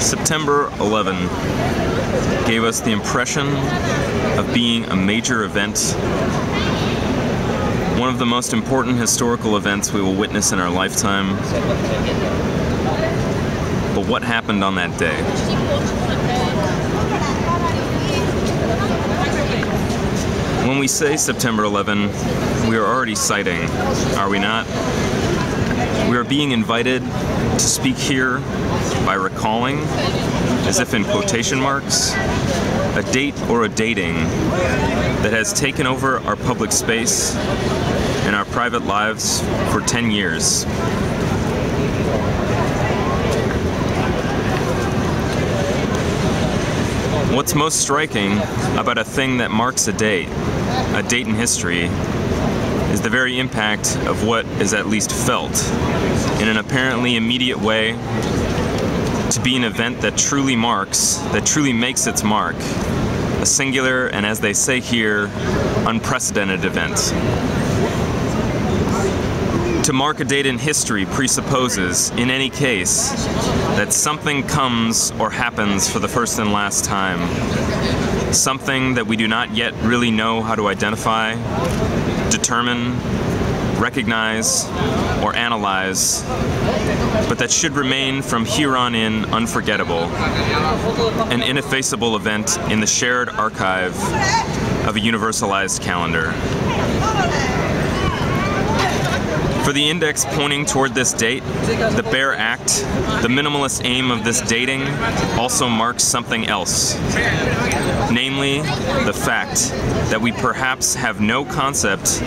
September 11 gave us the impression of being a major event, one of the most important historical events we will witness in our lifetime. But what happened on that day? When we say September 11, we are already citing, are we not? We are being invited to speak here by recalling, as if in quotation marks, a date or a dating that has taken over our public space and our private lives for 10 years. What's most striking about a thing that marks a date in history, is the very impact of what is at least felt in an apparently immediate way to be an event that truly marks, that truly makes its mark, a singular and, as they say here, unprecedented event. To mark a date in history presupposes, in any case, that something comes or happens for the first and last time. Something that we do not yet really know how to identify, determine, recognize, or analyze, but that should remain from here on in unforgettable, an ineffaceable event in the shared archive of a universalized calendar. For the index pointing toward this date, the bare act, the minimalist aim of this dating also marks something else. Namely, the fact that we perhaps have no concept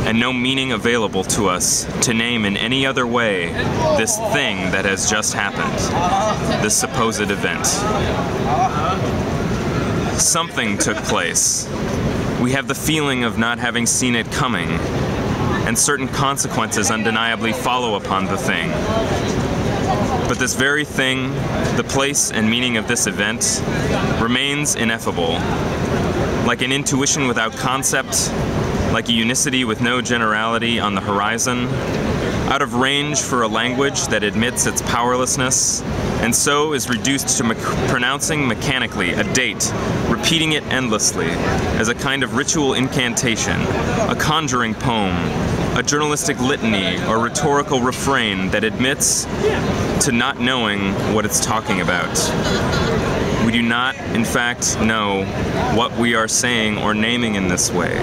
and no meaning available to us to name in any other way this thing that has just happened, this supposed event. Something took place. We have the feeling of not having seen it coming, and certain consequences undeniably follow upon the thing. But this very thing, the place and meaning of this event, remains ineffable. Like an intuition without concept, like a unicity with no generality on the horizon, out of range for a language that admits its powerlessness, and so is reduced to pronouncing mechanically a date, repeating it endlessly, as a kind of ritual incantation, a conjuring poem, a journalistic litany or rhetorical refrain that admits to not knowing what it's talking about. We do not, in fact, know what we are saying or naming in this way.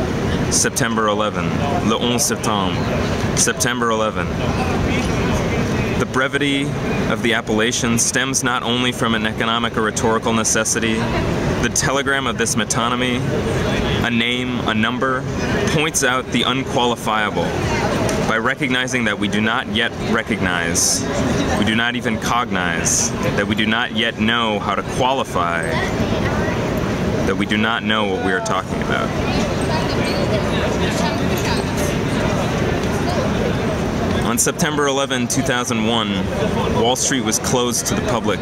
September 11, le 11 septembre, September 11. The brevity of the appellation stems not only from an economic or rhetorical necessity. The telegram of this metonymy, a name, a number, points out the unqualifiable by recognizing that we do not yet recognize, we do not even cognize, that we do not yet know how to qualify, that we do not know what we are talking about. On September 11, 2001, Wall Street was closed to the public.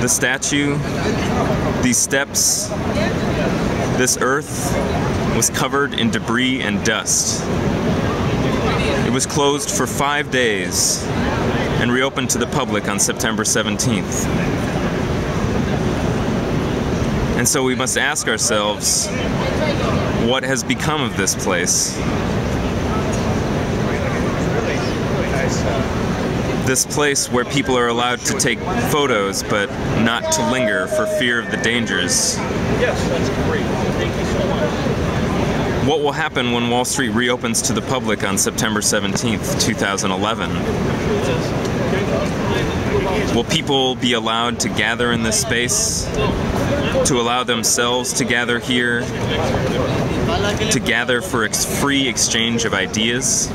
The statue, these steps, this earth was covered in debris and dust. It was closed for 5 days and reopened to the public on September 17th. And so we must ask ourselves, what has become of this place? This place where people are allowed to take photos but not to linger for fear of the dangers. Yes, that's great. Thank you so much. What will happen when Wall Street reopens to the public on September 17th, 2011? Will people be allowed to gather in this space? To allow themselves to gather here? To gather for free exchange of ideas?